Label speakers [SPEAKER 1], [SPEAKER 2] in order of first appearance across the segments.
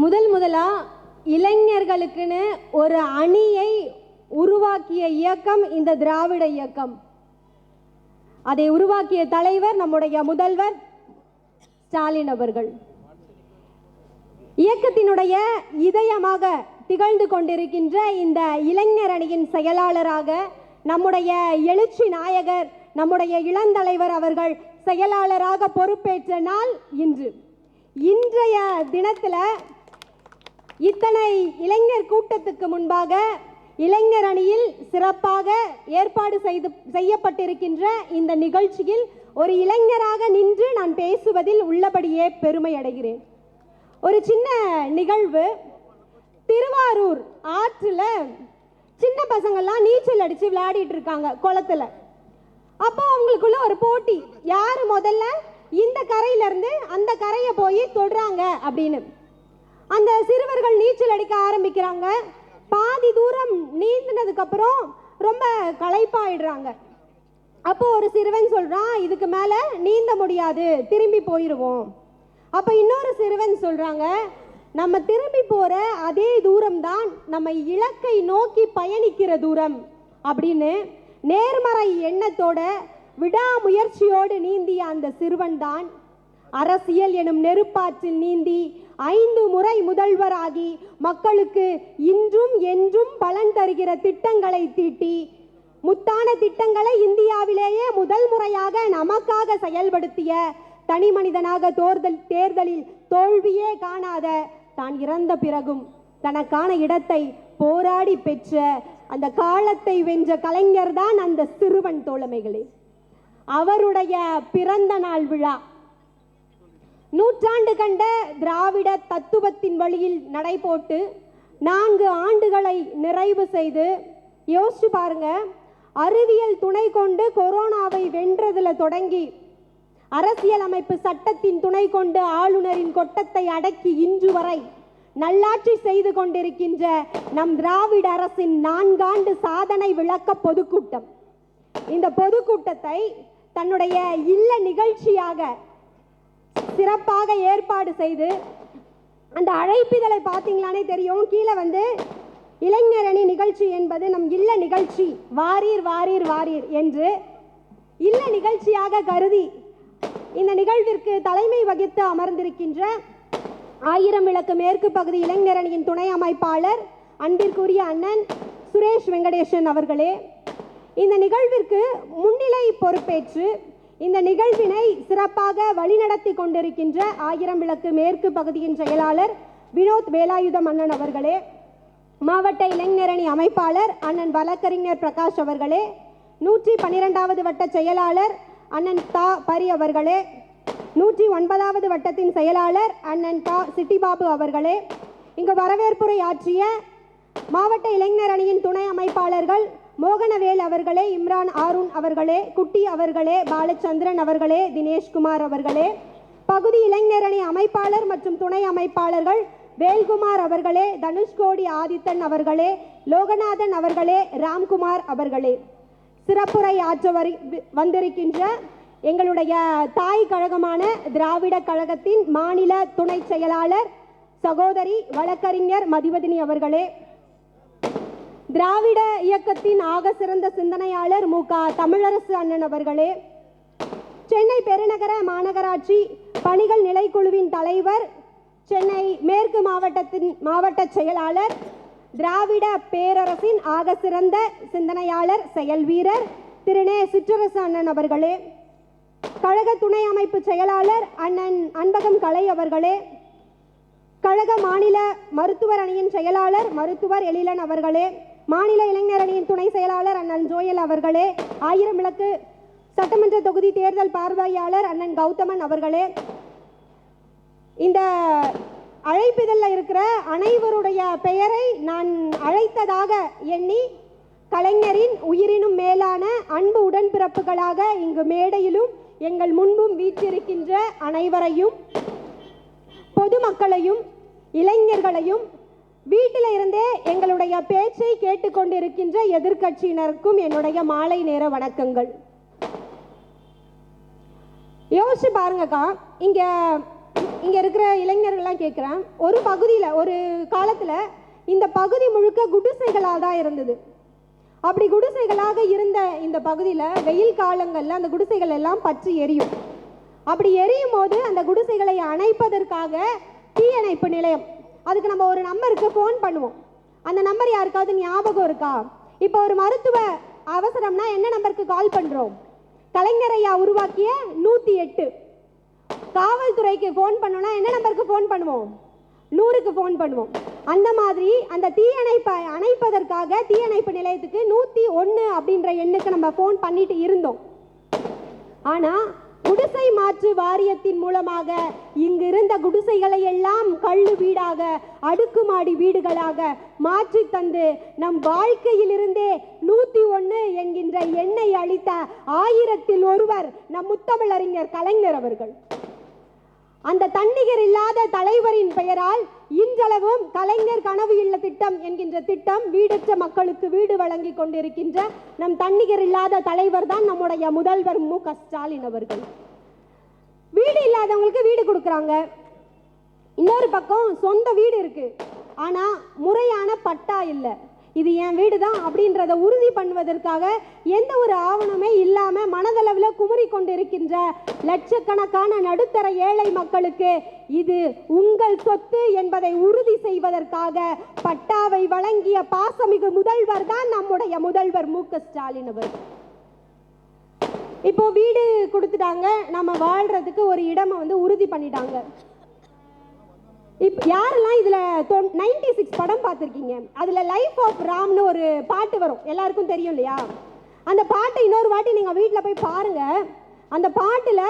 [SPEAKER 1] முதலா இளைஞர்களுக்குன்னு ஒரு அணியை உருவாக்கிய இயக்கம் இந்த திராவிட இயக்கம். அதை உருவாக்கிய தலைவர் நம்முடைய முதல்வர் ஸ்டாலின் அவர்கள். இயக்கத்தினுடைய இதயமாக திகழ்ந்து கொண்டிருக்கின்ற இந்த இளைஞர் அணியின் செயலாளராக நம்முடைய எழுச்சி நாயகர் நம்முடைய இளந்தலைவர் அவர்கள் செயலாளராக பொறுப்பேற்ற நாள் இன்று. இன்றைய தினத்தில் இத்தனை இளைஞர் கூட்டத்துக்கு முன்பாக இளைஞர் அணியில் சிறப்பாக ஏற்பாடு செய்யப்பட்டிருக்கின்ற இந்த நிகழ்ச்சியில் ஒரு இளைஞராக நின்று நான் பேசுவதில் உள்ளபடியே பெருமை அடைகிறேன். ஒரு சின்ன நிகழ்வு. திருவாரூர் ஆற்றுல சின்ன பசங்கள்லாம் நீச்சல் அடிச்சு விளையாடிட்டு இருக்காங்க குளத்துல. அப்போ அவங்களுக்குள்ள ஒரு போட்டி, யாரு முதல்ல இந்த கரையில இருந்து அந்த கரையை போய் தொடுறாங்க அப்படின்னு. அந்த சிறுவர்கள் நீச்சல் அடிக்க ஆரம்பிக்கிறாங்க. பாதி தூரம் நீந்தினதுக்கு அப்புறம் ரொம்ப களைப்பாயிடுறாங்க. அப்போ ஒரு சிறுவன் சொல்றான், இதுக்கு மேல நீந்த முடியாது, திரும்பி போயிடுவோம். அப்ப இன்னொரு சிறுவன் சொல்றாங்க, நம்ம திரும்பி போற அதே தூரம் தான் நம்ம இலக்கை நோக்கி பயணிக்கிற தூரம் அப்படின்னு நேர்மறை எண்ணத்தோட விடாமுயற்சியோடு நீந்திய அந்த சிறுவன் தான் அரசியல் எனும் நெருப்பாற்றில் நீந்தி 5 முறை முதல்வராகி மக்களுக்கு இன்றும் என்றும் பலன் தருகிற திட்டங்களை தீட்டி முத்தான திட்டங்களை இந்தியாவிலேயே முதல் முறையாக நமக்காக செயல்படுத்திய தனி மனிதனாக தேர்தலில் தோல்வியே காணாத, தான் இறந்த பிறகும் தனக்கான இடத்தை போராடி பெற்ற அந்த காலத்தை வென்ற கலைஞர் தான் அந்த சிறுவன் தோழமைகளே. அவருடைய பிறந்த நாள் விழா நூற்றாண்டு கண்ட திராவிட தத்துவத்தின் வழியில் நடைபோட்டு 4 ஆண்டுகளை நிறைவு செய்து யோசிச்சு பாருங்க. அறிவியல் துணை கொண்டு கொரோனாவை வென்றதுல தொடங்கி அரசியலமைப்பு சட்டத்தின் துணை கொண்டு ஆளுநரின் கொட்டத்தை அடக்கி இன்று வரை நல்லாட்சி செய்து கொண்டிருக்கின்ற நம் திராவிட அரசின் 4 ஆண்டு சாதனை விளக்க பொதுக்கூட்டம். இந்த பொதுக்கூட்டத்தை தன்னுடைய இல்ல நிகழ்ச்சியாக சிறப்பாக ஏற்பாடு செய்து, அந்த அழைப்பிதழை பார்த்தீங்களானே தெரியும், கீழே இளைஞர் அணி நிகழ்ச்சி என்பது நம் இல்ல நிகழ்ச்சி, வாரீர் வாரீர் வாரீர் என்று இல்ல நிகழ்ச்சியாக கருதி இந்த நிகழ்விற்கு தலைமை வகித்து அமர்ந்திருக்கின்ற 1000 விளக்கு மேற்கு பகுதி இளைஞர் அணியின் துணை அமைப்பாளர் அன்பிற்குரிய அண்ணன் சுரேஷ் வெங்கடேசன் அவர்களே, இந்த நிகழ்விற்கு முன்னிலை பொறுப்பேற்று இந்த நிகழ்வினை சிறப்பாக வழிநடத்தி கொண்டிருக்கின்ற 1000 விளக்கு மேற்கு பகுதியின் செயலாளர் வினோத் வேலாயுதம் அண்ணன் அவர்களே, மாவட்ட இளைஞர் அணி அமைப்பாளர் அண்ணன் வழக்கறிஞர் பிரகாஷ் அவர்களே, 112வது வட்ட செயலாளர் அண்ணன் தா பரி அவர்களே, 109வது வட்டத்தின் செயலாளர் அண்ணன் தா சிட்டிபாபு அவர்களே, இங்கு வரவேற்புரை ஆற்றிய மாவட்ட இளைஞர் அணியின் துணை அமைப்பாளர்கள் மோகனவேல் அவர்களே, இம்ரான் ஆருண் அவர்களே, குட்டி அவர்களே, பாலச்சந்திரன் அவர்களே, தினேஷ்குமார் அவர்களே, பகுதி இளைஞர் அணி அமைப்பாளர் மற்றும் துணை அமைப்பாளர்கள் வேல்குமார் அவர்களே, தனுஷ்கோடி ஆதித்தன் அவர்களே, லோகநாதன் அவர்களே, ராம்குமார் அவர்களே, சிறப்புரை ஆற்ற வந்திருக்கின்ற எங்களுடைய தாய் கழகமான திராவிட கழகத்தின் மாநில துணை செயலாளர் சகோதரி வழக்கறிஞர் மதிவதினி அவர்களே, திராவிட இயக்கத்தின் ஆக சிறந்த சிந்தனையாளர் மு.க. தமிழரசு அண்ணன் அவர்களே, சென்னை பெருநகர மாநகராட்சி பணிகள் நிலைக்குழுவின் தலைவர், சென்னை மேற்கு மாவட்டத்தின் மாவட்ட செயலாளர், திராவிட பேரரசின் ஆக சிறந்த சிந்தனையாளர் செயல் வீரர் திரு நே. சிற்றரசு அண்ணன் அவர்களே, கழக துணை அமைப்பு செயலாளர் அண்ணன் அன்பகம் கலை அவர்களே, கழக மாநில மருத்துவர் அணியின் செயலாளர் மருத்துவர் எழிலன் அவர்களே, மாநில இளைஞர் அணியின் துணை செயலாளர் அண்ணன் ஜோயல் அவர்களே, 1000 விளக்கு சட்டமன்ற தொகுதி தேர்தல் பார்வையாளர் அண்ணன் கௌதமன் அவர்களே, இந்த அழைப்பிதழில் இருக்கிற அனைவருடைய பெயரை நான் அழைத்ததாக எண்ணி கலைஞரின் உயிரினும் மேலான அன்பு உடன்பிறப்புகளாக இங்கு மேடையிலும் எங்கள் முன்பும் வீற்றிருக்கின்ற அனைவரையும், பொதுமக்களையும் இளைஞர்களையும் வீட்டில் இருந்தே எங்களுடைய பேச்சை கேட்டுக்கொண்டிருக்கின்ற எதிர்கட்சியினருக்கும் என்னுடைய மாலை நேர வணக்கங்கள். யோசிச்சு பாருங்கக்கா, இங்க இங்கே இருக்கிற இளைஞர்கள்லாம் கேட்குறேன், ஒரு பகுதியில் ஒரு காலத்தில் இந்த பகுதி முழுக்க குடிசைகளாக தான் இருந்தது. அப்படி குடிசைகளாக இருந்த இந்த பகுதியில் வெயில் காலங்களில் அந்த குடிசைகள் எல்லாம் பற்றி எரியும். அப்படி எரியும் போது அந்த குடிசைகளை அணைப்பதற்காக தீயணைப்பு நிலையம், அதுக்கு நம்ம ஒரு நம்பருக்கு ஃபோன் பண்ணுவோம். அந்த நம்பர் யாருக்காவது ஞாபகம் இருக்கா? இப்போ ஒரு மருத்துவ அவசரம்னா என்ன நம்பருக்கு கால் பண்ணுறோம்? கலைஞர் ஐயா உருவாக்கிய 108. காவல்துறைக்கு ஃபோன் பண்ணோன்னா என்ன நம்பருக்கு ஃபோன் பண்ணுவோம்? 100க்கு ஃபோன் பண்ணுவோம். அந்த மாதிரி அந்த தீயணைப்பை அணைப்பதற்காக தீயணைப்பு நிலையத்துக்கு 101 அப்படின்ற எண்ணுக்கு நம்ம ஃபோன் பண்ணிட்டு இருந்தோம். ஆனால் குடிசை மாற்று வாரியத்தின் மூலமாக இங்கிருந்த குடிசைகளை எல்லாம் கள்ளு வீடாக, அடுக்குமாடி வீடுகளாக மாற்றி தந்து நம் வாழ்க்கையிலிருந்தே 101 என்கின்ற எண்ணை அளித்த 1000ல் ஒருவர் நம் முத்தமிழறிஞர் கலைஞர் அவர்கள். அந்த தன்னிகர் இல்லாத தலைவரின் பெயரால் இன்றளவும் கலைஞர் கனவு இல்ல திட்டம் என்கின்ற திட்டம் வீடற்ற மக்களுக்கு வீடு வழங்கி கொண்டிருக்கின்ற நம் தன்னிகர் இல்லாத தலைவர் தான் நம்முடைய முதல்வர் மு.க. ஸ்டாலின் அவர்கள். வீடு இல்லாதவங்களுக்கு வீடு கொடுக்குறாங்க. இன்னொரு பக்கம் சொந்த வீடு இருக்கு, ஆனா முறையான பட்டா இல்லை. இது என் வீடு தான் அப்படின்றத உறுதி பண்ணுவதற்காக எந்த ஒரு ஆவணமே இல்லாம மனதளவில் குமுறி கொண்டிருக்கின்ற லட்சக்கணக்கான நடுத்தர ஏழை மக்களுக்கு இது உங்கள் சொத்து என்பதை உறுதி செய்வதற்காக பட்டாவை வழங்கிய பாசமிகு முதல்வர் தான் நம்முடைய முதல்வர் மு.க. ஸ்டாலின் அவர்கள். இப்போ வீடு கொடுத்துட்டாங்க, நம்ம வாழ்றதுக்கு ஒரு இடமை உறுதி பண்ணிட்டாங்க. இப்போ யாரெல்லாம் இதில் 96 படம் பார்த்துருக்கீங்க? அதில் லைஃப் ஆஃப் ராம்னு ஒரு பாட்டு வரும், எல்லாருக்கும் தெரியும் இல்லையா? அந்த பாட்டை இன்னொரு வாட்டி நீங்கள் வீட்டில் போய் பாருங்கள். அந்த பாட்டில்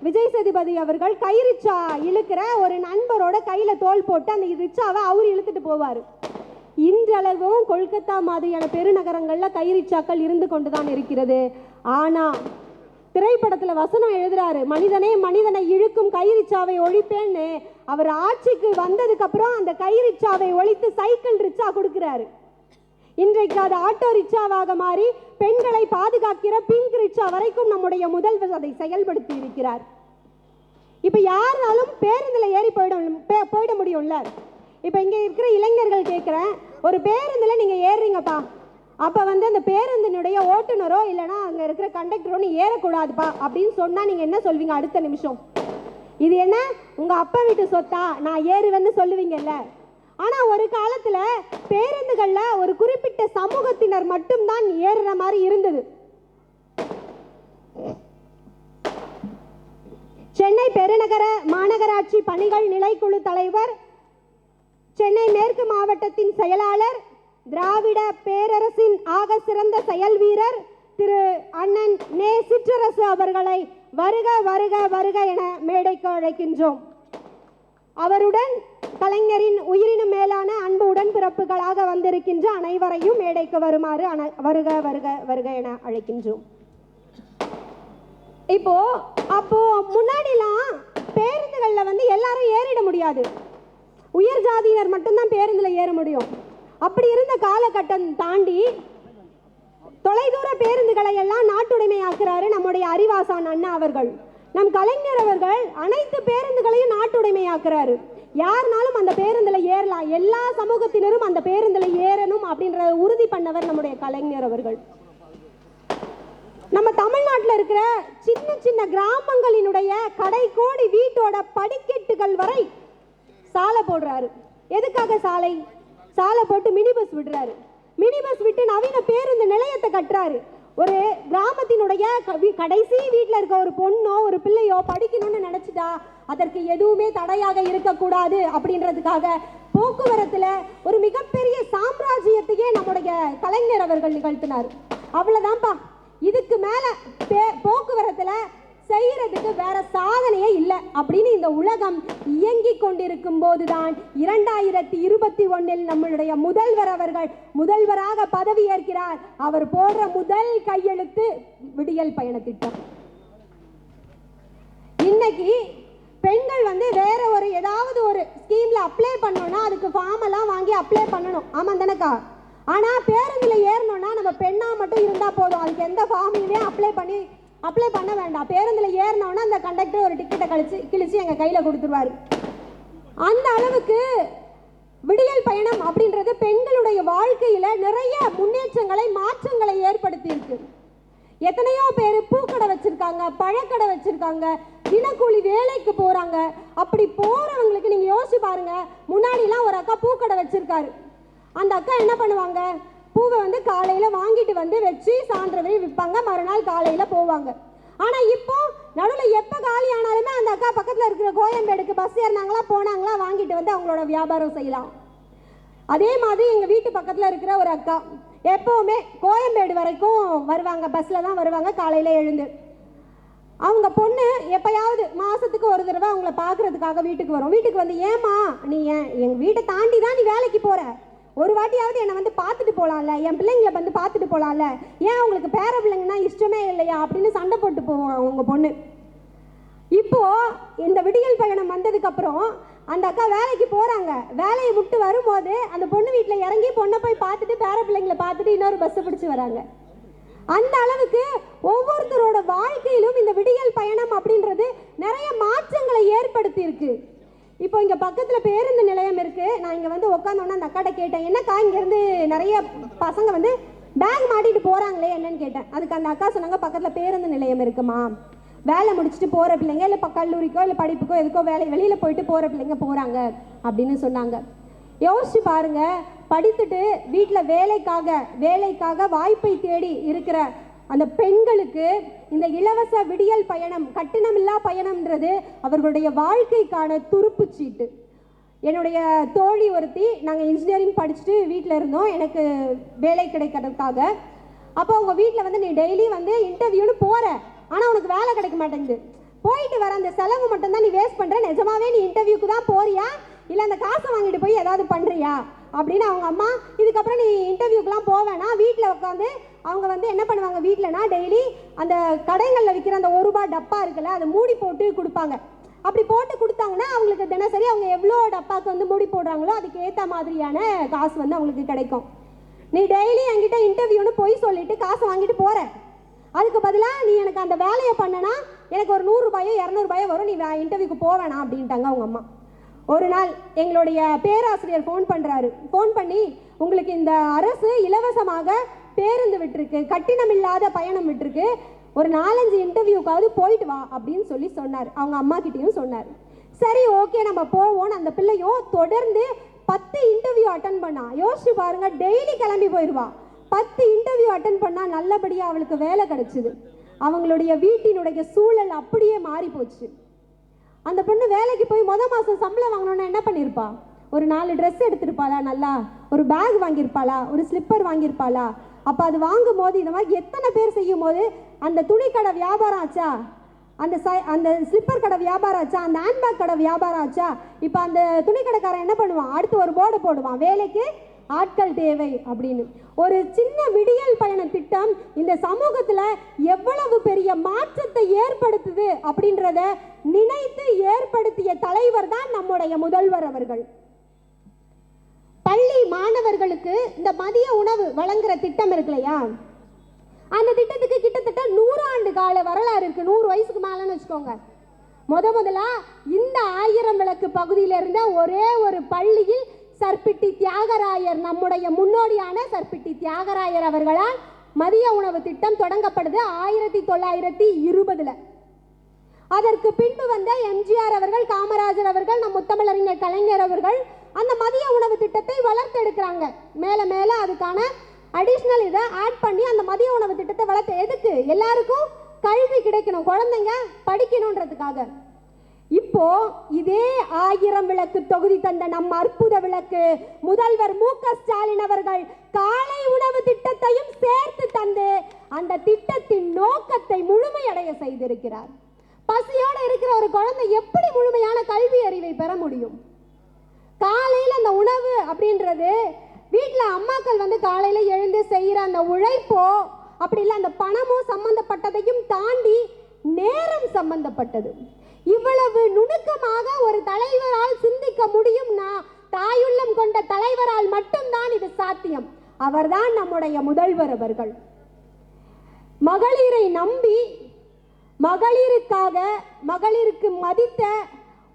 [SPEAKER 1] விஜய் சேதுபதி அவர்கள் கை ரிச்சா இழுக்கிற ஒரு நண்பரோட கையில் தோல் போட்டு அந்த ரிச்சாவை அவர் இழுத்துட்டு போவார். இன்றளவும் கொல்கத்தா மாதிரியான பெருநகரங்களில் கை ரிச்சாக்கள் இருந்து கொண்டு தான் இருக்கிறது. ஆனால் திரைப்படத்தில் வசனம் எழுதுறாரு, மனிதனே மனிதனை இழுக்கும் கை ரிச்சாவை ஒழிப்பேன்னு. அவர் ஆட்சிக்கு வந்ததுக்கு அப்புறம் அந்த கை ரிச்சாவை ஒழித்து சைக்கிள் ரிச்சா கொடுக்கிறாரு. இன்றைக்கு அது ஆட்டோ ரிச்சாவாக மாறி பெண்களை பாதுகாக்கிற பிங்க் ரிச்சா வரைக்கும் நம்முடைய முதல்வர் அதை செயல்படுத்தி இருக்கிறார். இப்ப யாருனாலும் பேருந்துல ஏறி போயிட முடியும்ல. இப்ப இங்க இருக்கிற இளைஞர்கள் கேட்கிறேன், ஒரு பேருந்துல நீங்க ஏறுறீங்கப்பா, அப்போ அந்த பேருந்தினுடைய ஓட்டுநரோ இல்லைனா அங்கே இருக்கிற கண்டக்டரோ நீ ஏறக்கூடாதுப்பா அப்படின்னு சொன்னால் நீங்கள் என்ன சொல்வீங்க? அடுத்த நிமிஷம் இது என்ன உங்கள் அப்பா வீட்டு சொத்தா, நான் ஏறுவேன்னு சொல்லுவீங்கல்ல. ஆனால் ஒரு காலத்தில் பேருந்துகளில் ஒரு குறிப்பிட்ட சமூகத்தினர் மட்டும்தான் ஏறுற மாதிரி இருந்தது. சென்னை பெருநகர மாநகராட்சி பணிகள் நிலைக்குழு தலைவர், சென்னை மேற்கு மாவட்டத்தின் செயலாளர், திராவிட பேரரசின் ஆக சிறந்த செயல் வீரர் திரு அண்ணன் நே. சிற்றரசு அவர்களை வருக வருக வருக என மேடைக்கு அழைக்கின்றோம். அவருடன் கலைஞரின் உயிரினும் மேலான அன்பு உடன்பிறப்புகளாக வந்திருக்கின்ற அனைவரையும் மேடைக்கு வருமாறு வருக வருக வருக என அழைக்கின்றோம். அப்போ முன்னாடிலாம் பேருந்துகளில் எல்லாரும் ஏறிட முடியாது, உயர் ஜாதியினர் மட்டும்தான் பேருந்துல ஏற முடியும். அப்படி இருந்த காலகட்டம் தாண்டி தொலைதூர பேருந்துகளை எல்லாம் நாட்டுடைமையாக்குறாரு நம்முடைய அறிவாசான் அண்ணா அவர்கள். நம் கலைஞர் அவர்கள் அனைத்து பேருந்துகளையும் நாட்டுடைமையாக்குறாரு. யாருனாலும் அந்த பேருந்துல ஏறலாம், எல்லா சமூகத்தினரும் அந்த பேருந்துல ஏறணும் அப்படின்றத உறுதி பண்ணவர் நம்முடைய கலைஞர் அவர்கள். நம்ம தமிழ்நாட்டில் இருக்கிற சின்ன சின்ன கிராமங்களினுடைய கடைக்கோடி வீட்டோட படிக்கட்டுகள் வரை சாலை போடுறாரு. எதுக்காக சாலை? சாலை போட்டு மினி பஸ் விடுறாரு. மினி பஸ் விட்டு நவீன பேருந்து நிலையத்தை கட்டுறாரு. ஒரு கிராமத்தினுடைய கடைசி வீட்டில் இருக்க ஒரு பொண்ணோ ஒரு பிள்ளையோ படிக்கணும்னு நினைச்சிட்டா அதற்கு எதுவுமே தடையாக இருக்கக்கூடாது அப்படின்றதுக்காக போக்குவரத்துல ஒரு மிகப்பெரிய சாம்ராஜ்யத்தையே நம்முடைய கலைஞர் அவர்கள் நிகழ்த்தினார். அவ்வளவுதான்ப்பா, இதுக்கு மேல போக்குவரத்துல செய்யறதுக்கு வேற சாதனையே இல்லை அப்படின்னு இந்த உலகம் இயங்கிக் கொண்டிருக்கும் போதுதான் 2021 நம்மளுடைய முதல்வர் அவர்கள் முதல்வராக பதவி ஏற்கிறார். அவர் போடுற முதல் கையெழுத்து விடியல் பயண திட்டம். இன்னைக்கு பெண்கள் வேற ஒரு ஏதாவது ஒரு ஸ்கீம்ல அப்ளை பண்ணோம்னா அதுக்கு ஃபார்ம் எல்லாம் வாங்கி அப்ளை பண்ணணும். ஆமா தானக்கா? ஆனா பேருந்துல ஏறணும்னா நம்ம பெண்ணா மட்டும் இருந்தா போதும், அதுக்கு எந்த ஃபார்மையுமே அப்ளை பண்ணி அப்ளை பண்ண வேண்டாம். பேருந்தில் ஏறினோன்னா அந்த கண்டக்டர் ஒரு டிக்கெட்டை கிழிச்சு எங்கள் கையில் கொடுத்துருவாரு. அந்த அளவுக்கு விடியல் பயணம் அப்படின்றது பெண்களுடைய வாழ்க்கையில் நிறைய முன்னேற்றங்களை மாற்றங்களை ஏற்படுத்தியிருக்கு. எத்தனையோ பேர் பூக்கடை வச்சுருக்காங்க, பழக்கடை வச்சுருக்காங்க, தினக்கூலி வேலைக்கு போகிறாங்க. அப்படி போகிறவங்களுக்கு நீங்கள் யோசிச்சு பாருங்கள். முன்னாடிலாம் ஒரு அக்கா பூக்கடை வச்சுருக்காரு. அந்த அக்கா என்ன பண்ணுவாங்க, பூவை வந்து காலையில் வாங்கிட்டு வந்து வச்சு சாயந்தரம் விற்பாங்க, மறுநாள் காலையில் போவாங்க. ஆனால் இப்போ நடுவில் எப்போ காலி ஆனாலுமே அந்த அக்கா பக்கத்தில் இருக்கிற கோயம்பேடுக்கு பஸ் ஏறினாங்களா போனாங்களா வாங்கிட்டு வந்து அவங்களோட வியாபாரம் செய்யலாம். அதே மாதிரி எங்கள் வீட்டு பக்கத்தில் இருக்கிற ஒரு அக்கா எப்போவுமே கோயம்பேடு வரைக்கும் வருவாங்க, பஸ்ஸில் தான் வருவாங்க காலையில் எழுந்து. அவங்க பொண்ணு எப்போயாவது மாதத்துக்கு ஒரு தடவை அவங்கள பார்க்குறதுக்காக வீட்டுக்கு வரும். வீட்டுக்கு வந்து, ஏம்மா நீ எங்கள் வீட்டை தாண்டி தான் நீ வேலைக்கு போகிற, ஒரு வாட்டியாவது என்னை வந்து பார்த்துட்டு போகலாம்ல, என் பிள்ளைங்களை வந்து பார்த்துட்டு போகலாம்ல, ஏன் உங்களுக்கு பேர பிள்ளைங்கன்னா இஷ்டமே இல்லையா அப்படின்னு சண்டை போட்டு போவோம் அவங்க பொண்ணு. இப்போது இந்த விடியல் பயணம் வந்ததுக்கப்புறம் அந்த அக்கா வேலைக்கு போகிறாங்க. வேலையை விட்டு வரும்போது அந்த பொண்ணு வீட்டில் இறங்கி பொண்ணை போய் பார்த்துட்டு பேர பிள்ளைங்களை பார்த்துட்டு இன்னொரு பஸ்ஸை பிடிச்சி வராங்க. அந்த அளவுக்கு ஒவ்வொருத்தரோட வாழ்க்கையிலும் இந்த விடியல் பயணம் அப்படின்றது நிறைய மாற்றங்களை ஏற்படுத்தி இருக்கு. இப்போ இங்கே பக்கத்தில் பேருந்து நிலையம் இருக்குது. நான் இங்கே வந்து உட்காந்தோன்னா அந்த அக்காட்ட கேட்டேன், என்னக்கா இங்கேருந்து நிறைய பசங்க வந்து பேக் மாட்டிட்டு போகிறாங்களே என்னன்னு கேட்டேன். அதுக்கு அந்த அக்கா சொன்னாங்க, பக்கத்தில் பேருந்து நிலையம் இருக்குமா, வேலை முடிச்சுட்டு போகிற பிள்ளைங்க இல்லை கல்லூரிக்கோ இல்லை படிப்புக்கோ எதுக்கோ வெளியில் போயிட்டு போகிற பிள்ளைங்க போகிறாங்க அப்படின்னு சொன்னாங்க. யோசிச்சு பாருங்க, படித்துட்டு வீட்டில் வேலைக்காக வாய்ப்பை தேடி இருக்கிற அந்த பெண்களுக்கு இந்த இலவச விடியல் பயணம், கட்டணமில்லா பயணம்ன்றது அவர்களுடைய வாழ்க்கைக்கான துருப்பு சீட்டு. என்னுடைய தோழி ஒருத்தி, நாங்கள் இன்ஜினியரிங் படிச்சுட்டு வீட்டில் இருந்தோம், எனக்கு வேலை கிடைக்கிறதுக்காக. அப்போ அவங்க வீட்டில் வந்து, நீ டெய்லி வந்து இன்டர்வியூன்னு போகிற, ஆனால் உனக்கு வேலை கிடைக்க மாட்டேங்குது, போயிட்டு வர அந்த செலவு மட்டும்தான் நீ வேஸ்ட் பண்ணுற, நிஜமாவே நீ இன்டர்வியூக்கு தான் போறியா இல்லை அந்த காசை வாங்கிட்டு போய் ஏதாவது பண்ணுறியா அப்படின்னு அவங்க அம்மா, இதுக்கப்புறம் நீ இன்டர்வியூக்கெலாம் போவேனா, வீட்டில் உட்காந்து அவங்க வந்து என்ன பண்ணுவாங்க, வீட்டிலனா டெய்லி அந்த கடைகளில் விற்கிற அந்த ₹1 டப்பா இருக்குல்ல, அதை மூடி போட்டு கொடுப்பாங்க. அப்படி போட்டு கொடுத்தாங்கன்னா அவங்களுக்கு தினசரி அவங்க எவ்வளோ டப்பாவுக்கு வந்து மூடி போடுறாங்களோ அதுக்கு ஏற்ற மாதிரியான காசு வந்து அவங்களுக்கு கிடைக்கும். நீ டெய்லி என்கிட்ட இன்டர்வியூன்னு போய் சொல்லிட்டு காசை வாங்கிட்டு போகிற, அதுக்கு பதிலாக நீ எனக்கு அந்த வேலையை பண்ணனா எனக்கு ஒரு ₹100 ₹200 வரும், நீ இன்டர்வியூக்கு போவேணா அப்படின்ட்டாங்க அவங்க அம்மா. ஒரு நாள் எங்களுடைய பேராசிரியர் ஃபோன் பண்ணி, உங்களுக்கு இந்த அரசு இலவசமாக பேருந்து விட்டுருக்கு, கட்டணமில்லாத பயணம் விட்டுருக்கு, ஒரு 4-5 இன்டர்வியூக்காவது போயிட்டு வா அப்படின்னு சொன்னார். அவங்க அம்மா கிட்டேயும் சொன்னார். சரி ஓகே நம்ம போவோன்னு அந்த பிள்ளையும் தொடர்ந்து 10 இன்டர்வியூ அட்டன் பண்ணா. யோசிச்சு பாருங்க, டெய்லி கிளம்பி போயிடுவா. 10 இன்டர்வியூ அட்டன் பண்ணால் நல்லபடியாக அவளுக்கு வேலை கிடைச்சிது. அவங்களுடைய வீட்டினுடைய சூழல் அப்படியே மாறி போச்சு. அந்த பொண்ணு வேலைக்கு போய் மாதம் சம்பளம் வாங்கணுன்னா என்ன பண்ணியிருப்பா, ஒரு 4 ட்ரெஸ் எடுத்திருப்பாளா, நல்லா ஒரு பேக் வாங்கியிருப்பாளா, ஒரு ஸ்லிப்பர் வாங்கியிருப்பாளா. அப்போ அது வாங்கும் போது இந்த மாதிரி எத்தனை பேர் செய்யும் போது அந்த துணிக்கடை வியாபாரம் ஆச்சா, அந்த ஸ்லிப்பர் கடை வியாபாரம் ஆச்சா, அந்த ஹேண்ட்பேக் கடை வியாபாரம் ஆச்சா. இப்போ அந்த துணிக்கடைக்காரன் என்ன பண்ணுவான், அடுத்து ஒரு போர்டு போடுவான், வேலைக்கு ஆட்கள் தேவை அப்படின்னு. ஒரு சின்ன விடியல் பயண திட்டம் இந்த சமூகத்தில் எவ்வளவு பெரிய மாற்றத்தை ஏற்படுத்துது அப்படின்றத நினைத்து ஏற்படுத்திய தலைவர் தான் நம்முடைய முதல்வர் அவர்கள். பள்ளி மாணவர்களுக்கு இந்த மதிய உணவு வழங்குற திட்டம் இருக்கு இல்லையா, அந்த திட்டத்துக்கு கிட்டத்தட்ட 100 ஆண்டு கால வரலாறு இருக்கு. 100 வயசுக்கு மேலன்னு வச்சுக்கோங்க. முதலா இந்த 1000 விளக்கு பகுதியில் இருந்த ஒரே ஒரு பள்ளியில் சர்பிட்டி தியாகராயர், நம்முடைய முன்னோடியான சர்பிட்டி தியாகராயர் அவர்களால் மதிய உணவு திட்டம் தொடங்கப்படுது 1920. அதற்கு பின்பு வந்த எம்ஜிஆர் அவர்கள், காமராஜர் அவர்கள், நம் முத்தமிழறிஞர் கலைஞர் அவர்கள் அந்த மதிய உணவு திட்டத்தை வளர்த்தெடுக்கிறாங்க. மேலே அதுக்கான அடிஷ்னல் இதை ஆட் பண்ணி அந்த மதிய உணவு திட்டத்தை வளர்த்து, எதுக்கு, எல்லாருக்கும் கல்வி கிடைக்கணும், குழந்தைங்க படிக்கணுன்றதுக்காக. இப்போ இதே 1000 விளக்கு தொகுதி தந்த நம் அற்புத விளக்கு முதல்வர் மு.க. ஸ்டாலின் அவர்கள் காலை உணவு திட்டத்தையும் சேர்த்து தந்து அந்த திட்டத்தின் நோக்கத்தை முழுமையடைய செய்திருக்கிறார். பசியோடு இருக்கிற ஒரு குழந்தை எப்படி முழுமையான கல்வி அறிவை பெற முடியும்? காலையில் அந்த உணவு அப்படின்றது வீட்டில் அம்மாக்கள் வந்து காலையில் எழுந்து செய்கிற அந்த உழைப்போ அப்படி இல்லை, அந்த பணமும் சம்பந்தப்பட்டதையும் தாண்டி நேரம் சம்பந்தப்பட்டது. இவ்வளவு நுணுக்கமாக ஒரு தலைவரால் சிந்திக்க முடியும்னா தாயுள்ளம் கொண்ட தலைவரால் மட்டும்தான் இது சாத்தியம். அவர்தான் நம்முடைய முதல்வர் அவர்கள். மகளிரை நம்பி மகளிருக்கு மதித்த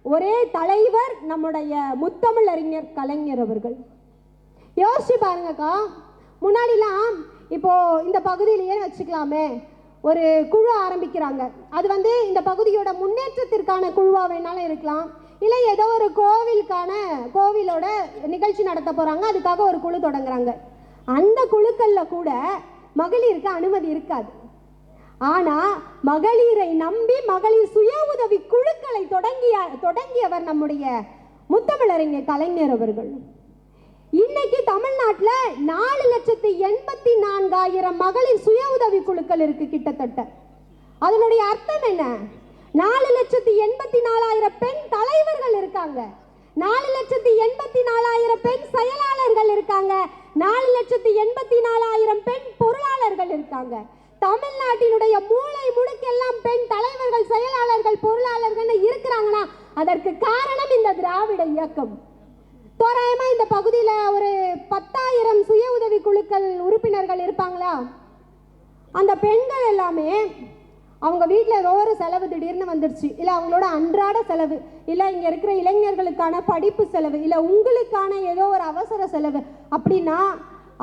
[SPEAKER 1] ஒரே தலைவர் நம்முடைய முத்தமிழறிஞர் கலைஞர் அவர்கள். யோசிச்சு பாருங்கக்கா, முன்னாடிலாம் இப்போ இந்த பகுதியிலேயே வச்சுக்கலாமே, ஒரு குழு ஆரம்பிக்கிறாங்க. அது இந்த பகுதியோட முன்னேற்றத்திற்கான குழுவாக வேணாலும் இருக்கலாம், இல்லை ஏதோ ஒரு கோவிலோட நிகழ்ச்சி நடத்த போகிறாங்க, அதுக்காக ஒரு குழு தொடங்குறாங்க. அந்த குழுக்களில் கூட மகளிருக்கு அனுமதி இருக்காது. ஆனால் மகளிரை நம்பி மகளிர் சுய உதவி குழுக்களை தொடங்கியவர் நம்முடைய முத்தமிழறிஞர் கலைஞர் அவர்கள். இன்னைக்கு தமிழ்நாட்டில் 4,84,000 மகளிர் சுய உதவி குழுக்கள் இருக்கு கிட்டத்தட்ட. அதனுடைய அர்த்தம் என்ன? 4,84,000 பெண் தலைவர்கள் இருக்காங்க, 4,84,000 பெண் செயலாளர்கள் இருக்காங்க, 4,84,000 பெண் பொருளாளர்கள் இருக்காங்க. தமிழ்நாட்டினுடைய மூளை முடுக்கெல்லாம் பெண் தலைவர்கள், செயலாளர்கள், பொருளாளர்கள் இருக்கிறாங்கன்னா அதற்கு காரணம் இந்த திராவிட இயக்கம். தோராயமா இந்த பகுதியில் ஒரு 10,000 சுய உதவி குழுக்கள் உறுப்பினர்கள் இருப்பாங்களா? அந்த பெண்கள் எல்லாமே அவங்க வீட்டில் ஏதோ ஒரு செலவு திடீர்னு வந்துடுச்சு, இல்லை அவங்களோட அன்றாட செலவு, இல்லை இங்கே இருக்கிற இளைஞர்களுக்கான படிப்பு செலவு, இல்லை உங்களுக்கான ஏதோ ஒரு அவசர செலவு அப்படின்னா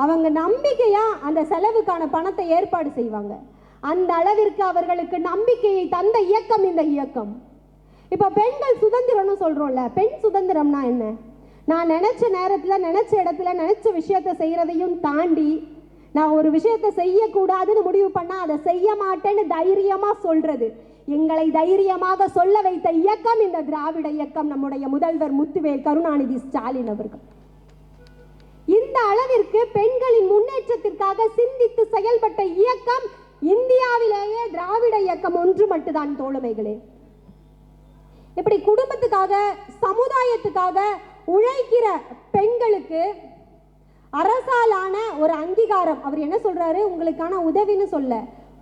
[SPEAKER 1] அவங்க நம்பிக்கையாக அந்த செலவுக்கான பணத்தை ஏற்பாடு செய்வாங்க. அந்த அளவிற்கு அவர்களுக்கு நம்பிக்கையை தந்த இயக்கம் இந்த இயக்கம். இப்போ பெண்கள் சுதந்திரம்னு சொல்கிறோம்ல, பெண் சுதந்திரம்னா என்ன? நான் நினச்ச நேரத்தில், நினச்ச இடத்துல, நினச்ச விஷயத்தை செய்கிறதையும் தாண்டி நான் ஒரு விஷயத்தை செய்யக்கூடாதுன்னு முடிவு பண்ணால் அதை செய்ய மாட்டேன்னு தைரியமாக சொல்கிறது. எங்களை தைரியமாக சொல்ல வைத்த இயக்கம் இந்த திராவிட இயக்கம், நம்முடைய முதல்வர் முத்துவேல் கருணாநிதி ஸ்டாலின் அவர்கள். இந்த அளவிற்கு பெண்களின் முன்னேற்றத்திற்காக சிந்தித்து செயல்பட்ட இயக்கம் இந்தியாவிலேயே திராவிட இயக்கம் ஒன்று மட்டும்தான் தோழமைகளே. இப்படி குடும்பத்துக்காக, சமுதாயத்துக்காக உழைக்கிற பெண்களுக்கு அரசாலான ஒரு அங்கீகாரம். அவர் என்ன சொல்றாரு? உங்களுக்கான உதவின்னு சொல்ல,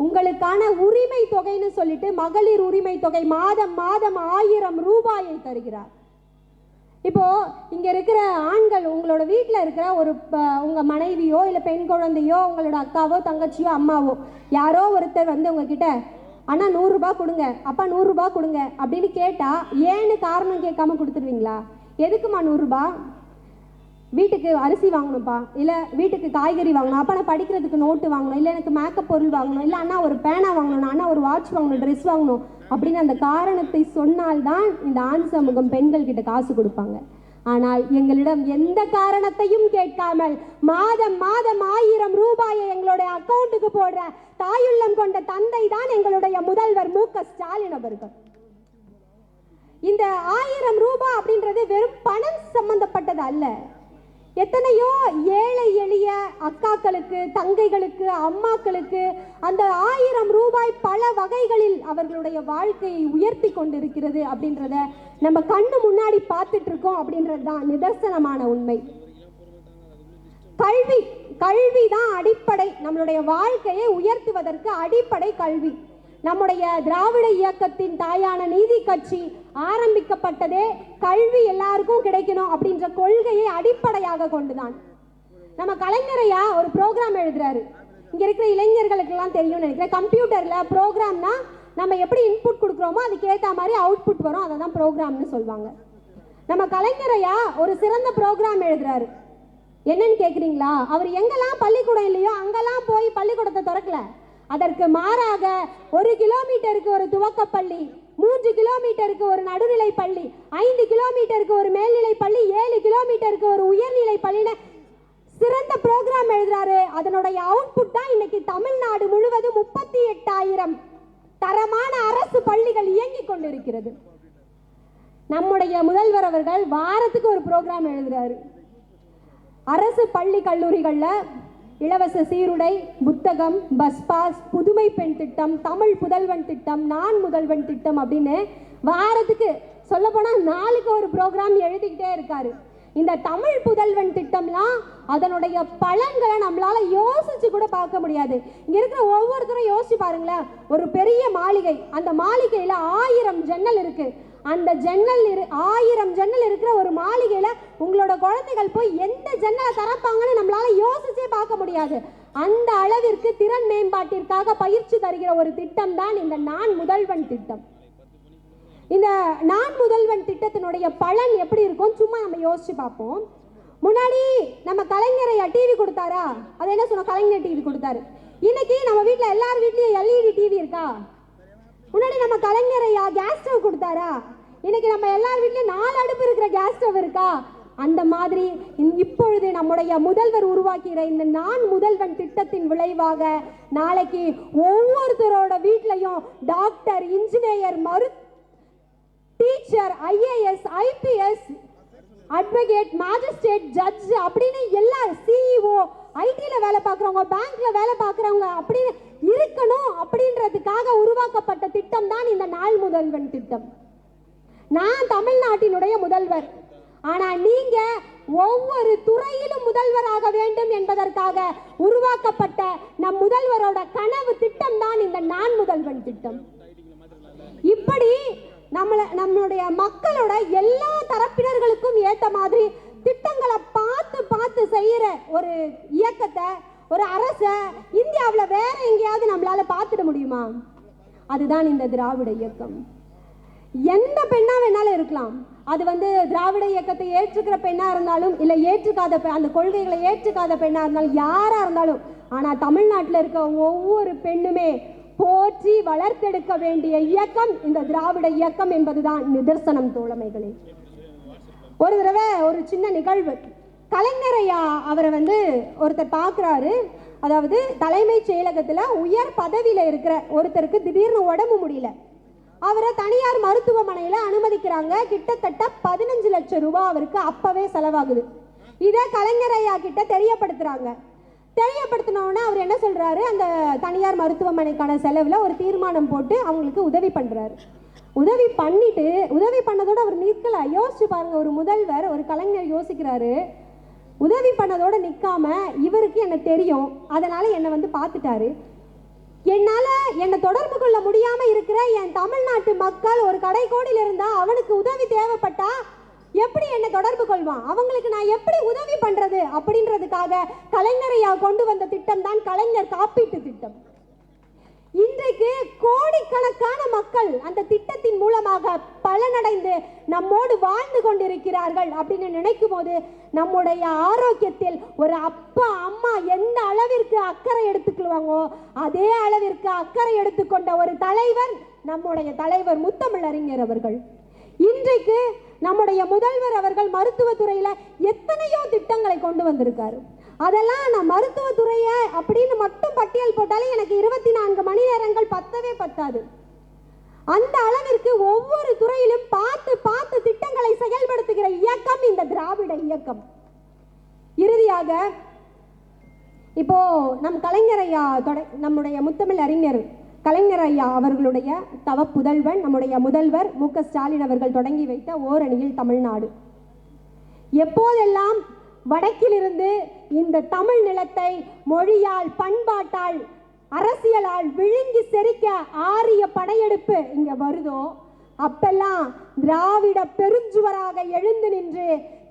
[SPEAKER 1] உங்களுக்கான உரிமை தொகைன்னு சொல்லிட்டு மகளிர் உரிமை தொகை மாதம் மாதம் 1000 ரூபாயை தருகிறார். இப்போ இங்க இருக்கிற ஆண்கள், உங்களோட வீட்டில் இருக்கிற ஒரு உங்க மனைவியோ இல்லை பெண் குழந்தையோ, உங்களோட அக்காவோ தங்கச்சியோ அம்மாவோ யாரோ ஒருத்தர் உங்ககிட்ட அண்ணா 100 ரூபாய் கொடுங்க, அப்பா 100 ரூபாய் கொடுங்க அப்படின்னு கேட்டா ஏன்னு காரணம் கேட்காம கொடுத்துருவீங்களா? எதுக்குமா 100 ரூபாய்? வீட்டுக்கு அரிசி வாங்கணும்ப்பா, இல்லை வீட்டுக்கு காய்கறி வாங்கணும், அப்பா நான் படிக்கிறதுக்கு நோட்டு வாங்கணும், இல்லை எனக்கு மேக்கப் பொருள் வாங்கணும், இல்லை அண்ணா ஒரு பேனா வாங்கணும், அண்ணா ஒரு வாட்ச் வாங்கணும், ட்ரெஸ் வாங்கணும் அப்படின்னு அந்த காரணத்தை சொன்னால்தான் இந்த ஆண் சமூகம் பெண்கள் கிட்ட காசு கொடுப்பாங்க. ஆனால் எங்களிடம் எந்த காரணத்தையும் கேட்காமல் மாதம் மாதம் 1000 ரூபாயை எங்களுடைய அக்கௌண்ட்டுக்கு போடுற தாயுள்ளம் கொண்ட தந்தை தான் எங்களுடைய முதல்வர் மு.க. ஸ்டாலின் அவர்கள். இந்த 1000 ரூபாய் அப்படின்றது வெறும் பணம் சம்பந்தப்பட்டது அல்ல. எத்தனையோ ஏழை எளிய அக்காக்களுக்கு, தங்கைகளுக்கு, அம்மாக்களுக்கு அந்த 1000 ரூபாய் பல வகைகளில் அவர்களுடைய வாழ்க்கையை உயர்த்தி கொண்டிருக்கிறது அப்படின்றத நம்ம கண்ணு முன்னாடி பார்த்துட்டு இருக்கோம். அப்படின்றது தான் நிதர்சனமான உண்மை. கல்வி தான் அடிப்படை. நம்மளுடைய வாழ்க்கையை உயர்த்துவதற்கு அடிப்படை கல்வி. நம்முடைய திராவிட இயக்கத்தின் தாயான நீதி கட்சி ஆரம்பிக்கப்பட்டதே கல்வி எல்லாருக்கும் கிடைக்கணும் அப்படின்ற கொள்கையை அடிப்படையாக கொண்டுதான். நம்ம கலைஞரையா ஒரு ப்ரோக்ராம் எழுதுறாரு. இங்க இருக்கிற இளைஞர்களுக்கு எல்லாம் தெரியும்னு நினைக்கிறேன். கம்ப்யூட்டர்ல ப்ரோக்ராம்னா நம்ம எப்படி இன்புட் கொடுக்குறோமோ அதுக்கு ஏற்ற மாதிரி அவுட்புட் வரும், அதை தான் ப்ரோக்ராம்னு சொல்லுவாங்க. நம்ம கலைஞரையா ஒரு சிறந்த ப்ரோக்ராம் எழுதுறாரு. என்னன்னு கேட்குறீங்களா? அவர் எங்கெல்லாம் பள்ளிக்கூடம் இல்லையோ அங்கெல்லாம் போய் பள்ளிக்கூடத்தை திறக்கல. அதற்கு மாறாக 1 கிலோமீட்டருக்கு ஒரு துவக்கப்பள்ளி, 3 கிலோமீட்டருக்கு ஒரு நடுநிலை பள்ளி, 5 கிலோமீட்டருக்கு ஒரு மேல்நிலை பள்ளி, 7 கிலோமீட்டருக்கு ஒரு உயர்நிலை பள்ளின்னு சிறந்த ப்ரோக்ராம் எழுதுறாரு. அதனுடைய அவுட்புட் தான் இன்னைக்கு தமிழ்நாடு முழுவதும் 38,000 தரமான அரசு பள்ளிகள் இயங்கிக் கொண்டிருக்கிறது. நம்முடைய முதல்வர் அவர்கள் வாரத்துக்கு ஒரு ப்ரோக்ராம் எழுதுறாரு. அரசு பள்ளி கல்லூரிகளில் இலவச சீருடை, புத்தகம், பஸ் பாஸ், புதுமை பெண் திட்டம், தமிழ் புதல்வன் திட்டம், நான் முதல்வன் திட்டம் அப்படின்னு வாரத்துக்கு சொல்லப்போனால் 4க்கு ஒரு ப்ரோக்ராம் எழுதிக்கிட்டே இருக்காரு. இந்த தமிழ் புதல்வன் திட்டம்லாம் அதனுடைய பலன்களை நம்மளால யோசிச்சு கூட பார்க்க முடியாது. இங்க இருக்கிற ஒவ்வொருத்தரும் யோசிச்சு பாருங்களேன். ஒரு பெரிய மாளிகை, அந்த மாளிகையில 1000 ஜன்னல் இருக்கு. அந்த ஜன்னல் 1000 ஜன்னல் இருக்கிற ஒரு மாளிகையில உங்களோட குழந்தைகள் போய் எந்த ஜன்னலை திறப்பாங்கன்னு நம்மளால யோசிச்சே பார்க்க முடியாது. அந்த அளவிற்கு திறன் மேம்பாட்டிற்காக பயிற்சி தருகிற ஒரு திட்டம் தான் இந்த நான் முதல்வன் திட்டம். இந்த நான் முதல்வன் திட்டத்தினுடைய பலன் எப்படி இருக்கும் சும்மா நம்ம யோசிச்சு பார்ப்போம். முன்னாடி நம்ம கலைஞரை டிவி கொடுத்தாரா? அது என்ன சொன்ன, கலைஞர் டிவி கொடுத்தாரு. இன்னைக்கு நம்ம வீட்டில் எல்லார் வீட்லயும் எல்இடி டிவி இருக்கா? முன்னாடி நம்ம கலைஞரையா கேஸ் ஸ்டவ் கொடுத்தாரா? இன்னைக்கு நம்ம எல்லார் வீட்லயும் 4 அடுப்பு இருக்கிற கேஸ் ஸ்டவ் இருக்கா? அந்த மாதிரி இப்பொழுது நம்முடைய முதல்வர் உருவாக்கிற இந்த நான் முதல்வன் திட்டத்தின் விளைவாக நாளைக்கு ஒவ்வொருத்தரோட வீட்லையும் doctor, engineer, teacher, IAS, IPS, advocate, magistrate, judge அப்படின்னு எல்லாரும், சிஇஓ, ஐடில வேலை பார்க்குறவங்க, பேங்க்ல வேலை பார்க்குறவங்க அப்படின்னு இருக்கணும் அப்படின்றதுக்காக உருவாக்கப்பட்ட திட்டம் தான் இந்த நாள் முதல்வன் திட்டம். நான் தமிழ்நாட்டினுடைய முதல்வர், ஆனா நீங்க ஒவ்வொரு துறையிலும் முதல்வராக வேண்டும் என்பதற்காக உருவாக்கப்பட்ட நம் முதல்வரோட கனவு திட்டம் தான் இந்த நான் முதல்வன் திட்டம். இப்படி நம்மளுடைய மக்களோட எல்லா தரப்பினர்களுக்கும் ஏற்ற மாதிரி திட்டங்களை பார்த்து பார்த்து செய்யற ஒரு இயக்கத்தை, ஒரு அரசை இந்தியாவில் வேற எங்கேயாவது நம்மளால பார்த்துட முடியுமா? அதுதான் இந்த திராவிட இயக்கம். எந்த பெண்ணா வேணாலும் இருக்கலாம். அது திராவிட இயக்கத்தை ஏற்றுக்கிற பெண்ணா இருந்தாலும் இல்லை ஏற்றுக்காத அந்த கொள்கைகளை ஏற்றுக்காத பெண்ணா இருந்தாலும் யாரா இருந்தாலும், ஆனா தமிழ்நாட்டில் இருக்க ஒவ்வொரு பெண்ணுமே போற்றி வளர்த்தெடுக்க வேண்டிய இயக்கம் இந்த திராவிட இயக்கம் என்பதுதான் நிதர்சனம் தோழமைகளே. ஒரு தடவை ஒரு சின்ன நிகழ்வு, கலைஞரையா அவரை ஒருத்தர் பார்க்குறாரு. அதாவது தலைமைச் செயலகத்தில் உயர் பதவியில் இருக்கிற ஒருத்தருக்கு திடீர்னு உடம்பு முடியல. அவரை தனியார் மருத்துவமனையில் அனுமதிக்கிறாங்க. கிட்டத்தட்ட 15 லட்சம் ரூபாய் அவருக்கு அப்பவே செலவாகுது. இதை கலைஞரையா கிட்ட தெரியப்படுத்துறாங்க. தெரியப்படுத்தினோன்னா அவர் என்ன சொல்றாரு, அந்த தனியார் மருத்துவமனைக்கான செலவில் ஒரு தீர்மானம் போட்டு அவங்களுக்கு உதவி பண்றாரு. உதவி பண்ணதோட அவர் நிற்கல. யோசிச்சு பாருங்க, ஒரு முதல்வர், ஒரு கலைஞர் யோசிக்கிறாரு. உதவி பண்ணதோட நிற்காம இவருக்கு என்ன தெரியும், அதனால என்னை பார்த்துட்டாரு. என்னை தொடர்பு கொள்ள முடியாம இருக்கிற என் தமிழ்நாட்டு மக்கள் ஒரு கடைக்கோடியில் இருந்தா அவனுக்கு உதவி தேவைப்பட்டா எப்படி என்னை தொடர்பு கொள்வான், அவங்களுக்கு நான் எப்படி உதவி பண்றது அப்படின்றதுக்காக கலைஞரையா கொண்டு வந்த திட்டம் தான் கலைஞர் காப்பீட்டு திட்டம். இன்றைக்கு கோடிக்கணக்கான மக்கள் அந்த திட்டத்தின் மூலமாக பலனடைந்து நம்மோடு வாழ்ந்து கொண்டிருக்கிறார்கள் அப்படின்னு நினைக்கும் போது நம்முடைய ஆரோக்கியத்தில் ஒரு அப்பா அம்மா எந்த அளவிற்கு அக்கறை எடுத்துக்குவாங்களோ அதே அளவிற்கு அக்கறை எடுத்துக்கொண்ட ஒரு தலைவர் நம்முடைய தலைவர் முத்தமிழறிஞர் அவர்கள். இன்றைக்கு நம்முடைய முதல்வர் அவர்கள் மருத்துவத்துறையில எத்தனையோ திட்டங்களை கொண்டு வந்திருக்காரு. அதெல்லாம் நான் மருத்துவத்துறையை அப்படின்னு மட்டும் பட்டியல் போட்டாலே எனக்கு 24 மணி நேரங்கள் பத்தவே பத்தாது. அந்த அளவிற்கு ஒவ்வொரு துறையிலும் பார்த்து பார்த்து திட்டங்களை செயல்படுத்துகிற இயக்கம் இந்த திராவிட இயக்கம். இறுதியாக இப்போ நம்முடைய முத்தமிழ் அறிஞர் கலைஞர் ஐயா அவர்களுடைய தவ புதல்வன் நம்முடைய முதல்வர் மு.க. ஸ்டாலின் அவர்கள் தொடங்கி வைத்த ஓரணியில் தமிழ்நாடு. எப்போதெல்லாம் வடக்கிலிருந்து இந்த தமிழ் நிலத்தை மொழியால், பண்பாட்டால், அரசியலால் விழுங்கி செரிக்க ஆரிய படையெடுப்பு இங்க வருதோ அப்பெல்லாம் திராவிட பெருஞ்சுவராக எழுந்து நின்று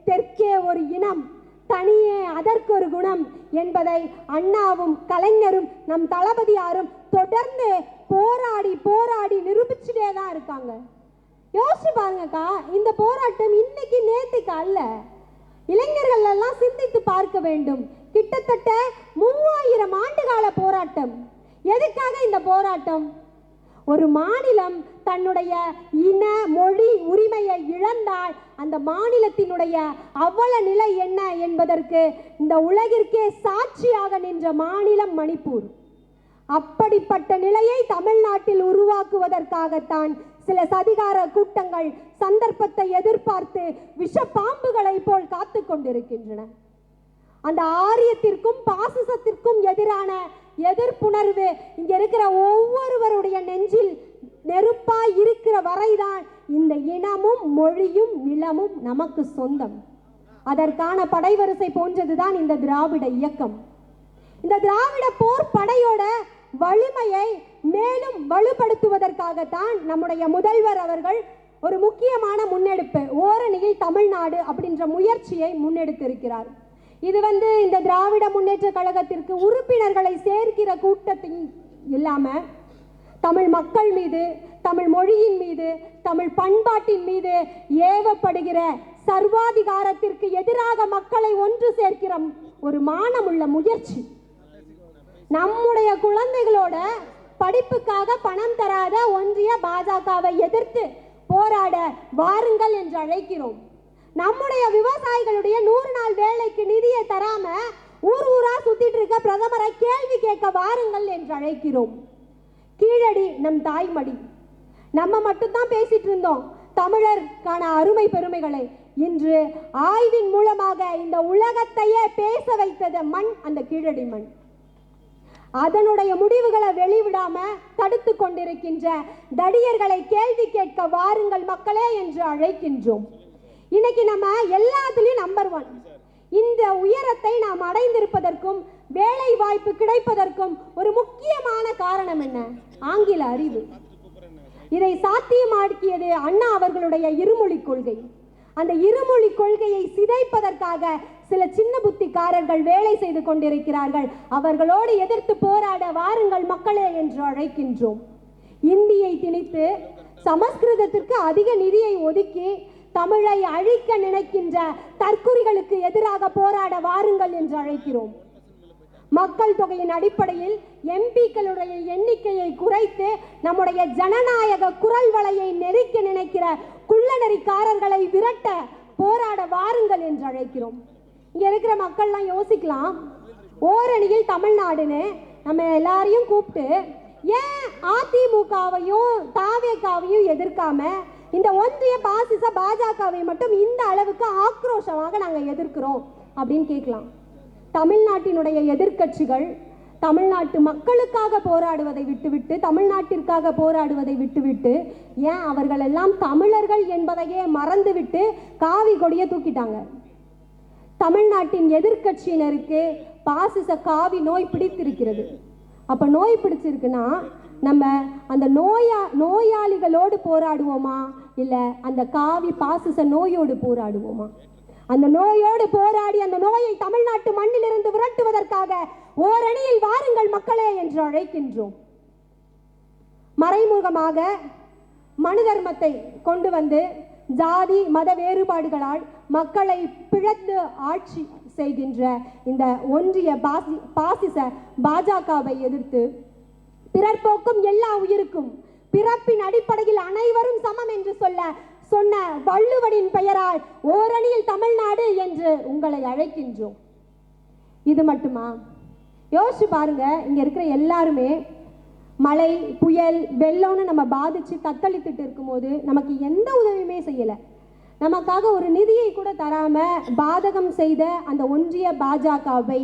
[SPEAKER 1] தெற்கே ஒரு இனம், தனியே அதற்கு ஒரு குணம் என்பதை அண்ணாவும் கலைஞரும் நம் தளபதியாரும் தொடர்ந்து போராடி போராடி நிரூபிச்சுட்டே தான் இருக்காங்க. யோசிச்சு பாருங்கக்கா, இந்த போராட்டம் இன்னைக்கு நேத்துக்கு அல்ல. இளைஞர்கள் எல்லாம் சிந்தித்து பார்க்க வேண்டும். கிட்டத்தட்ட 3000 ஆண்டுகால போராட்டம். எதுக்காக இந்த போராட்டம்? ஒரு மாநிலம் தன்னுடைய இன மொழி உரிமையை இழந்தால் அந்த மாநிலத்தினுடைய அவல நிலை என்ன என்பதற்கு இந்த உலகிற்கே சாட்சியாக நின்ற மாநிலம் மணிப்பூர். அப்படிப்பட்ட நிலையை தமிழ்நாட்டில் உருவாக்குவதற்காகத்தான் சில சதிகார கூட்டங்கள் சந்தர்ப்பத்தை எதிர்பார்த்து விஷ பாம்புகளை போல் காத்து கொண்டிருக்கின்றன. அந்த ஆரியத்திற்கும் பாசிசத்திற்கும் எதிரான எதிர்ப்புணர்வு இங்க இருக்கிற ஒவ்வொருவருடைய நெஞ்சில் நெருப்பாய் இருக்கிற வரைதான் இந்த இனமும் மொழியும் நிலமும் நமக்கு சொந்தம். அதற்கான படைவரிசை போன்றதுதான் இந்த திராவிட இயக்கம். இந்த திராவிட போர் படையோட வலிமையை மேலும் வலுப்படுத்துவதற்காகத்தான் நம்முடைய முதல்வர் அவர்கள் ஒரு முக்கியமான முன்னெடுப்பு ஓரணியில் தமிழ்நாடு அப்படின்ற முயற்சியை முன்னெடுத்திருக்கிறார். இது இந்த திராவிட முன்னேற்ற கழகத்திற்கு உறுப்பினர்களை சேர்க்கிற கூட்டத்தின் இல்லாம தமிழ் மக்கள் மீது, தமிழ் மொழியின் மீது, தமிழ் பண்பாட்டின் மீது ஏவப்படுகிற சர்வாதிகாரத்திற்கு எதிராக மக்களை ஒன்று சேர்க்கிற ஒரு மானமுள்ள முயற்சி. நம்முடைய குழந்தைகளோட படிப்புக்காக பணம் தராத ஒன்றிய பாஜகவை எதிர்த்து போராட வாருங்கள் என்று அழைக்கிறோம். நம்முடைய விவசாயிகளுடைய 100 நாள் வேலைக்கு நிதியை தராம ஊர் ஊரா சுத்திட்டு இருக்க பிரதமரை கேள்வி கேட்க வாருங்கள் என்று அழைக்கிறோம். கீழடி நம் தாய்மடி. நம்ம மட்டும்தான் பேசிட்டு இருந்தோம் தமிழருக்கான அருமை பெருமைகளை. இன்று ஆய்வின் மூலமாக இந்த உலகத்தையே பேச வைத்தது மண், அந்த கீழடி மண். அதனுடைய முடிவுகளை வெளிவிடாம தடுத்து கொண்டிருக்கின்ற தடியர்களை கேள்வி கேட்க வாருங்கள் மக்களே என்று அழைக்கின்றோம். இன்னைக்கு நம்ம எல்லாத்துலயும் நம்பர் 1. இந்த உயரத்தை நாம் அடைந்திருப்பதற்கும் வேலை வாய்ப்பு கிடைப்பதற்கும் ஒரு முக்கியமான காரணம் என்ன? ஆங்கில அறிவு. இதை சாத்தியமாக்கியது அண்ணா அவர்களுடைய இருமொழி கொள்கை. அந்த இருமொழி கொள்கையை சிதைப்பதற்காக சில சின்ன புத்திக்காரர்கள் வேலை செய்து கொண்டிருக்கிறார்கள். அவர்களோடு எதிர்த்து போராட வாருங்கள் மக்களே என்று அழைக்கின்றோம். இந்தியை திணித்து சமஸ்கிருதத்திற்கு அதிக நிதியை ஒதுக்கி தமிழை அழிக்க நினைக்கின்ற தற்குறிகளுக்கு எதிராக போராட வாருங்கள் என்று அழைக்கிறோம். மக்கள் தொகையின் அடிப்படையில் எம்பிக்களுடைய எண்ணிக்கையை குறைத்து நம்முடைய ஜனநாயக குரல் வலையை நெருக்க நினைக்கிற குள்ளநெறிக்காரர்களை விரட்ட போராட வாருங்கள் என்று அழைக்கிறோம். இங்க இருக்கிற மக்கள்லாம் யோசிக்கலாம், ஓரணியில் தமிழ்நாடுன்னு நம்ம எல்லாரையும் கூப்பிட்டு ஏன் அதிமுகவையும் தாவேகாவையும் எதிர்க்காம இந்த ஒன்றிய பாசிச பாஜகவை மட்டும் இந்த அளவுக்கு ஆக்ரோஷமாக நாங்கள் எதிர்க்கிறோம் அப்படின்னு கேட்கலாம். தமிழ்நாட்டினுடைய எதிர்க்கட்சிகள் தமிழ்நாட்டு மக்களுக்காக போராடுவதை விட்டுவிட்டு, தமிழ்நாட்டிற்காக போராடுவதை விட்டுவிட்டு, ஏன் அவர்கள் எல்லாம் தமிழர்கள் என்பதையே மறந்துவிட்டு காவி கொடியை தூக்கிட்டாங்க. தமிழ்நாட்டின் எதிர்க்கட்சியினருக்கு பாசிச காவி நோய் பிடித்திருக்கிறது. அப்ப நோய் பிடிச்சிருக்குன்னா நம்ம அந்த நோயாளிகளோடு போராடுவோமா, இல்ல அந்த காவி பாசிச நோயோடு போராடுவோமா? அந்த நோயோடு போராடி அந்த நோயை தமிழ்நாட்டு மண்ணிலிருந்து விரட்டுவதற்காக ஓரணியில் வாருங்கள் மக்களே என்று அழைக்கின்றோம். மறைமுகமாக மனு தர்மத்தை கொண்டு வந்து ஜாதி மத வேறுபாடுகளால் மக்களை பிளந்து ஆட்சி செய்கின்ற இந்த ஒன்றிய பாசிச பாஜகவை எதிர்த்து பிறர் போக்கும் எல்லா உயிருக்கும் பிறப்பின் அடிப்படையில் அனைவரும் சமம் என்று சொன்ன வள்ளுவனின் பெயரால் ஓரணியில் தமிழ்நாடு என்று உங்களை அழைக்கின்றோம். இது மட்டுமா? யோசிச்சு பாருங்க, இங்க இருக்கிற எல்லாருமே மழை புயல் வெள்ளம்னு நம்ம பாதிச்சு தத்தளித்துட்டு இருக்கும்போது நமக்கு எந்த உதவியுமே செய்யல. நமக்காக ஒரு நிதியை கூட தராம பாதகம் செய்த அந்த ஒன்றிய பாஜகவை,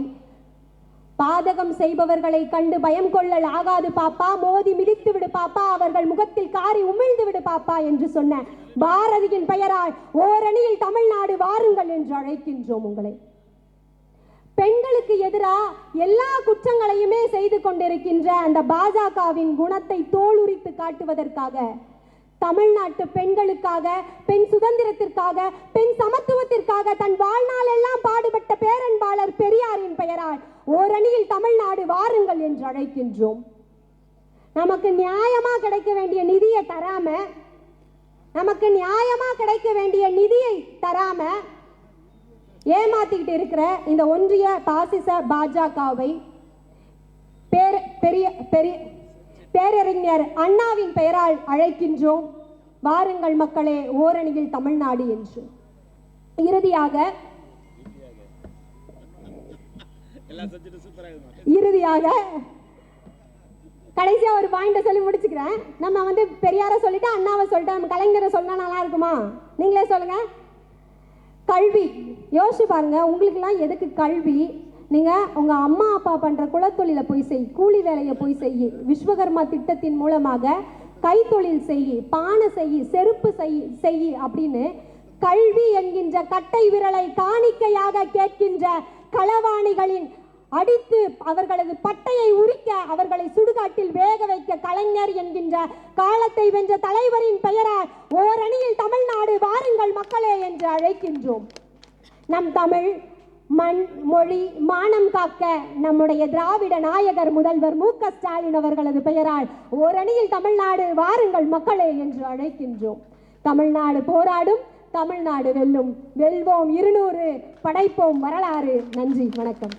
[SPEAKER 1] பாதகம் செய்பவர்களை கண்டு பயம் கொள்ளல் ஆகாது பாப்பா, மோதி மிதித்து விடு பாப்பா, அவர்கள் முகத்தில் காரி உமிழ்ந்து விடு பாப்பா என்று சொன்ன பாரதியின் பெயரால் ஓரணியில் தமிழ்நாடு வாருங்கள் என்று அழைக்கின்றோம் உங்களை. பெண்களுக்கு எதிராக எல்லா குற்றங்களையுமே செய்து கொண்டிருக்கின்ற அந்த பாஜகவின் குணத்தை தோலுரித்து காட்டுவதற்காக, தமிழ்நாட்டு பெண்களுக்காக, பெண் சுதந்திரத்திற்காக, பெண் சமத்துவத்திற்காக தன் வாழ்நாள் எல்லாம் பாடுபட்ட பேரன்பாளர் பெரியாரின் பெயரால் ஓரணியில் தமிழ்நாடு வாருங்கள் என்று அழைக்கின்றோம். நமக்கு நியாயமா கிடைக்க வேண்டிய நிதியை தராம, நமக்கு நியாயமா கிடைக்க வேண்டிய நிதியை தராம ஏமாத்திக்கிட்டு இருக்கிற இந்த ஒன்றிய பாசிச பாஜகவை பேரறிஞர் அண்ணாவின் பெயரால் அழைக்கின்றோம். வாருங்கள் மக்களே ஓரணியில் தமிழ்நாடு என்று. இறுதியாக கடைசியா ஒரு பாயிண்ட சொல்லி முடிச்சுக்கிறேன். நம்ம பெரியார சொல்லிட்டு அண்ணாவை சொல்லிட்டு நம்ம கலைஞரை சொன்னா நல்லா இருக்குமா? நீங்களே சொல்லுங்க. கல்வி யோசிச்சு பாருங்க, உங்களுக்கெல்லாம் எதுக்கு கல்வி? நீங்கள் உங்கள் அம்மா அப்பா பண்ணுற குலத்தொழிலை போய் செய், கூலி வேலையை போய் செய், விஸ்வகர்மா திட்டத்தின் மூலமாக கைத்தொழில் செய், பானை செய், செருப்பு செய் அப்படின்னு கல்வி என்கின்ற கட்டை விரலை காணிக்கையாக கேட்கின்ற களவாணிகளின் அடித்து அவர்களது பட்டையை உரிக்க அவர்களை சுடுகாட்டில் வேக வைக்க கலைஞர் என்கின்ற காலத்தை வென்ற தலைவரின் பெயரால் ஓரணியில் தமிழ்நாடு வாருங்கள் மக்களே என்று அழைக்கின்றோம். நம் தமிழ் மண் மொழி மானம் காக்க நம்முடைய திராவிட நாயகர் முதல்வர் மு.க. ஸ்டாலின் அவர்களது பெயரால் ஓரணியில் தமிழ்நாடு வாருங்கள் மக்களே என்று அழைக்கின்றோம். தமிழ்நாடு போராடும், தமிழ்நாடு வெல்லும், வெல்வோம் 200, படைப்போம் வரலாறு. நன்றி, வணக்கம்.